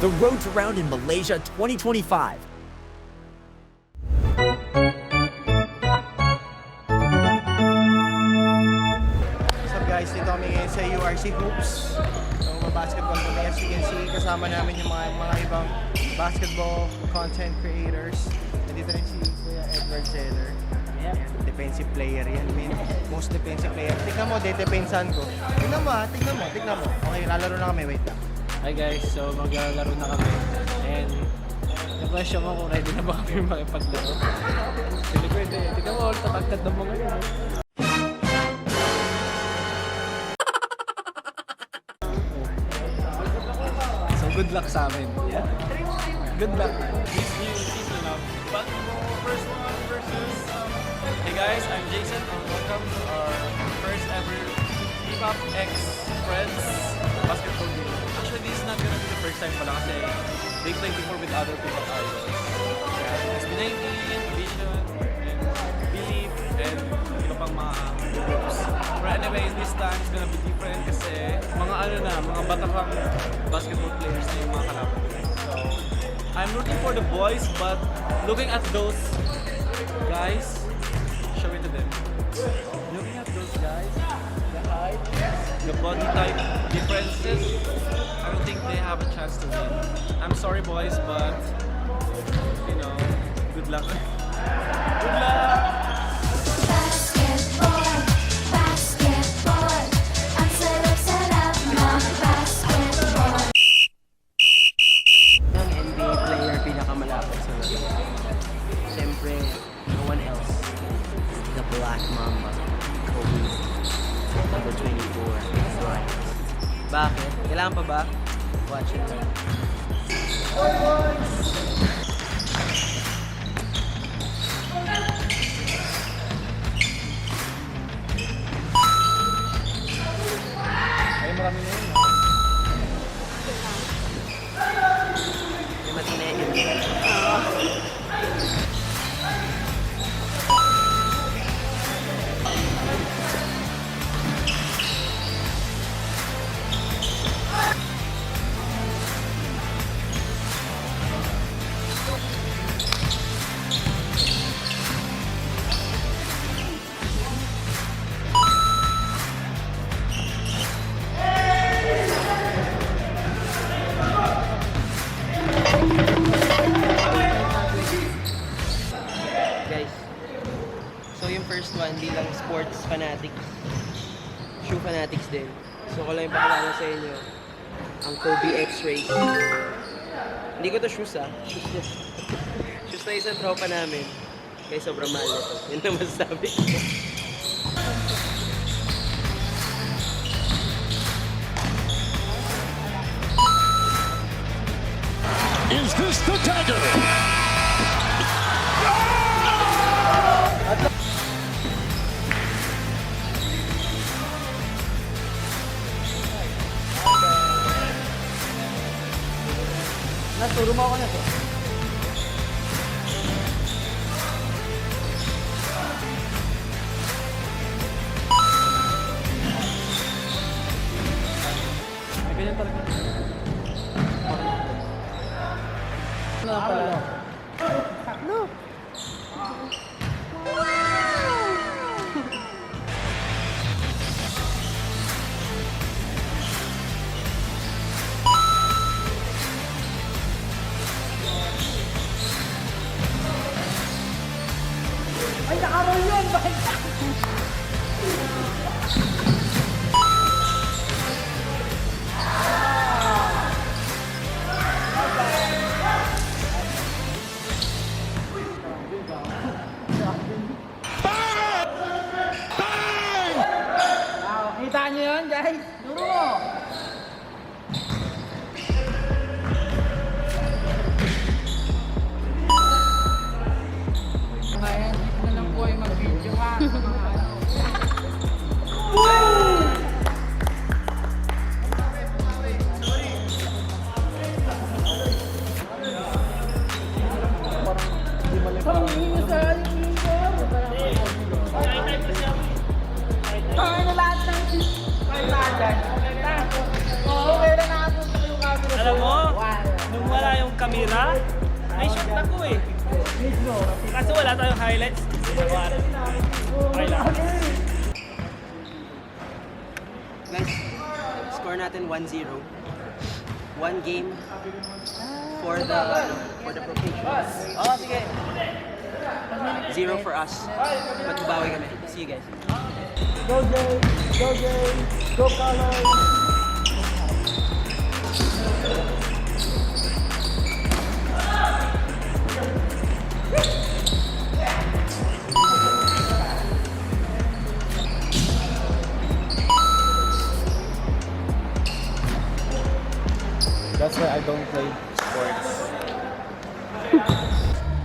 the Road to Round in Malaysia 2025. What's up guys, dito kami ngayon sa URC Hoops. So basketball kami, as you can see, kasama namin yung mga ibang basketball content creators. Nandito rin si Kuya Edward Zeller. Defensive player yan, most defensive player. Tignan mo, dedepensan ko. Tignan mo. Okay, lalaro na kami, wait lang. Hi guys, so maglalaro na kami. And na-question ko kung ready na ba kami makipaglaro. Hindi pwede. Tignan mo, tatagtad ng mga yun. So good luck sa amin. Yeah? Good luck. But first one versus hey guys, I'm Jason and welcome to our first ever Hip-Hop X Friends basketball game. Actually, this is not gonna be the first time pala kasi they played before with other Hip-Hop idols. SB19, Vision, and Believe, and iba pang mga groups. But anyways, this time it's gonna be different kasi mga batakang basketball players na yung mga kalaban ko. So, I'm rooting for the boys, but looking at those guys, show it to them. Looking at those guys, the height, the body type differences, I don't think they have a chance to win. I'm sorry boys, but you know, good luck. Good luck! Basketball, ang sarap-sarap mag-basketball. Ang NBA player pinakamalapit sa mga. Siyempre, no one else. The Black Mamba, Kobe, number 24, Bryant. Bakit? Kailangan pa ba? Watch it lang. Ay, marami na yun. May matinegin. Guys, so yung first one bilang sports fanatics, shoe fanatics din. So ko lang ipakilala sa inyo ang Kobe X-Rays. Hindi ko to shoes shoes na isang tropa namin. Kaya sobrang mahal na to. Yun ang masasabi ko. Is this the dagger? Naturo mo ako na to. May ganyan talaga. Ano pala? Ay, nakaroon yun! Bakit? Kita niyo yun, guys? Duro mo! Ayan, dito na lang po ay mag-video ha. Sa mga ano. Parang hindi mo sa yung ano lahat ng lahat. Oo, kaya na nakapunta yung camera. Alam mo, Wow. Altamira. May shot na ko eh. Kaso wala tayong highlights. Okay lang. Guys, score natin 1-0. One game for the professionals. Oh, sige. 0 for us. Magbabawi kami. See you guys. Go Jay! Go Jay! Go Colors! That's why I don't play sports.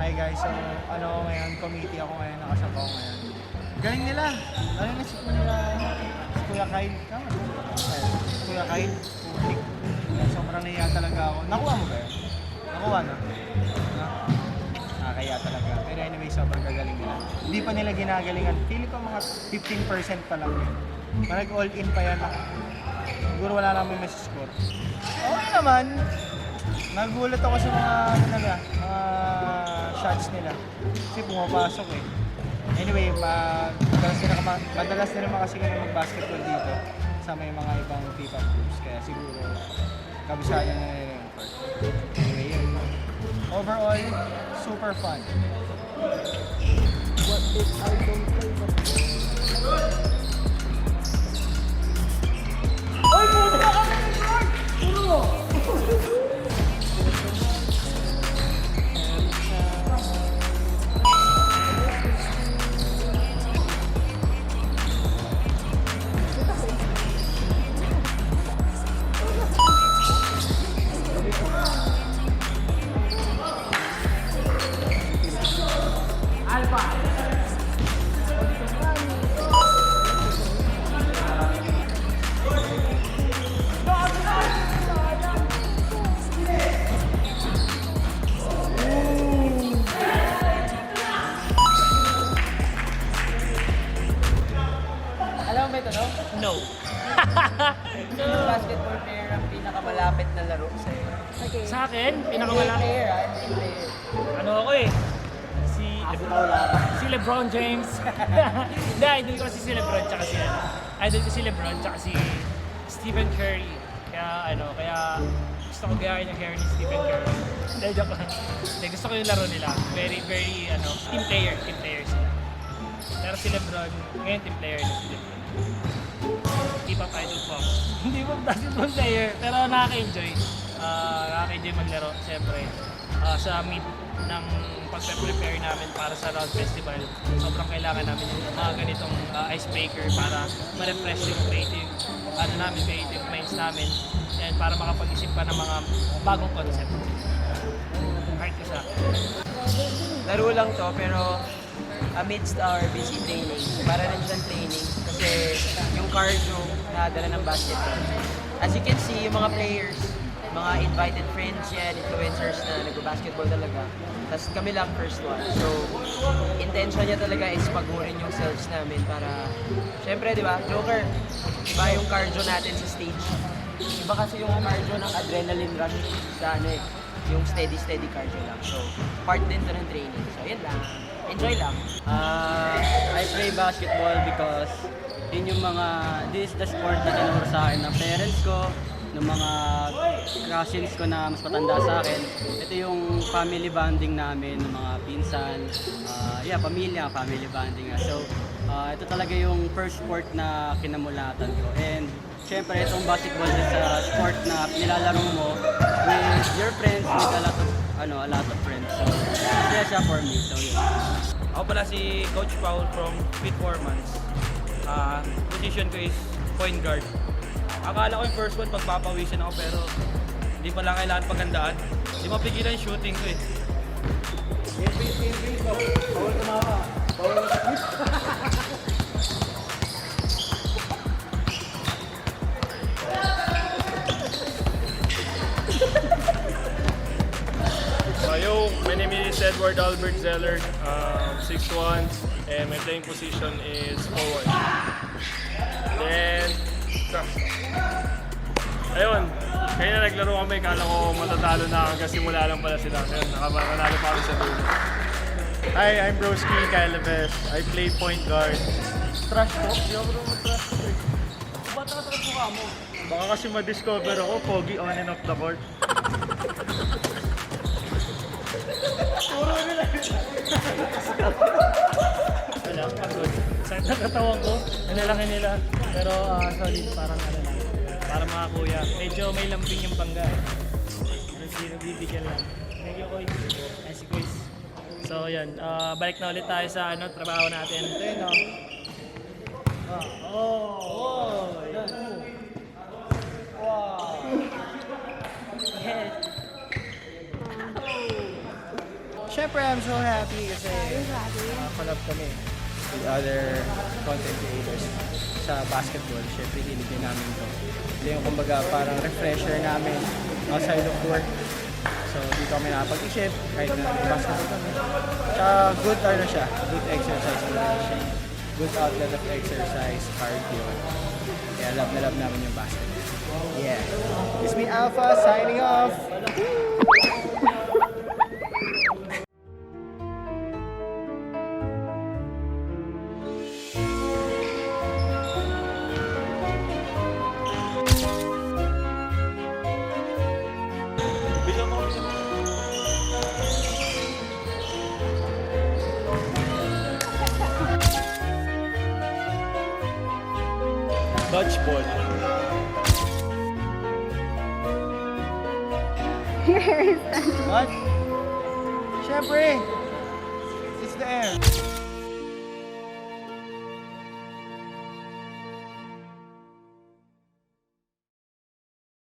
Hi guys, so ano ako ngayon, committee ako ngayon, nakasama ako ngayon. Galing nila! Galing na si Kuya Kyle. Tama ba? Si Kuya Kyle, putik. Sobrang nahiya talaga ako. Nakuha mo ba yun? Nakuha na? Nakakaya talaga. Pero anyway, sobrang gagaling nila. Hindi pa nila ginagalingan. Feeling ko mga 15% pa lang yun. Nag-all-in pa yan. Siguro wala namin masiscore. Okay naman. Nagulat ako sa mga mga shots nila. Kasi pumapasok eh. Anyway, madalas na naman kasi kami mag-basketball dito sa may mga ibang FIFA groups. Kaya siguro kabisado na nila yung court. Anyway, yun. Overall, super fun. What if I don't play basketball? Ay, puto ka kami ng court! Puro! Alam mo ba ito, no? No. Sino basketball player ang pinakamalapit na laro sa'yo? Sa akin, pinakamalaki. Player, hindi player. Ano ako eh? Si LeBron James. Hindi, idol ko kasi si LeBron tsaka si ano. Idol ko si LeBron tsaka si Stephen Curry. Kaya gusto ko gayahin yung hair ni Stephen Curry. Hindi, joke lang. Hindi, gusto ko yung laro nila. Very, team player sila. Pero si LeBron, ngayon team player na si LeBron. K-pop idol po ako. Hindi po basketball player, pero nakaka-enjoy. Nakaka-enjoy maglaro, siyempre. Sa mid ng pag-prepare namin para sa Round Festival, sobrang kailangan namin yung mga ganitong icebreaker para ma-refresh yung creative minds namin and para makapag-isip pa ng mga bagong concept. Kahit isa. Laro lang to, pero amidst our busy training, para rin siyang training kasi yung cardio na dala ng basketball. As you can see, yung mga players, mga invited friends yan, influencers na nag-basketball talaga. Tapos kami lang first one. So, intention niya talaga is pagurin yung selves namin para, syempre, di ba, Joker, iba yung cardio natin sa stage. Iba kasi yung cardio ng adrenaline rush sa ano eh, yung steady cardio lang. So, part din to ng training. So, yun lang. Enjoy lang. I play basketball because this is the sport na tinuro sa akin ng parents ko, ng mga cousins ko na mas matanda sa akin. Ito yung family bonding namin, ng mga pinsan, pamilya, family bonding. So, ito talaga yung first sport na kinamulatan ko. And syempre, itong basketball is a sport na nilalaro mo with your friends, with a lot of friends. So, kaya siya for me. So, yeah. Ako pala si Coach Paul from Fit Formans. Position ko is point guard. Akala ko yung first one pagpapawisan ako pero hindi pala kailangan paghandaan. Hindi mapigilan yung shooting ko eh. Yo, my name is Edward Albert Zeller, 6'1", and my playing position is forward. Then, ayun, kaya na naglaro kami, kala ko matatalo na hanggang simula lang pala sila. Ngayon, nakamanalo pa kami sa dulo. Hi, I'm Broski Calabes. I play point guard. Trash talk? Di ako naman trash talk eh. Ba't nakatrash mukha mo? Baka kasi ma-discover ako, pogi on and off the court. Wala, pagod. Sakit na katawan ko, nalalaki nila. Pero solid, parang ano lang. Para mga kuya. Medyo may lambing yung pangga. Nagbibigyan lang. Thank you, Koy. Ay, si Quiz. So, yan. Balik na ulit tayo sa trabaho natin. Ito yun, no? Siyempre, I'm so happy kasi collab kami with other content creators sa basketball. Siyempre, hilig din namin ito. Ito yung kumbaga parang refresher namin outside of work. So, dito kami nakapag-isip kahit na basketball kami. Tsaka good ano siya, good exercise for siya. Good outlet of exercise, cardio. Kaya love na love namin yung basketball. Yeah. It's me, Alpha, signing off. Dodgeball. What? Siyempre, it's the air.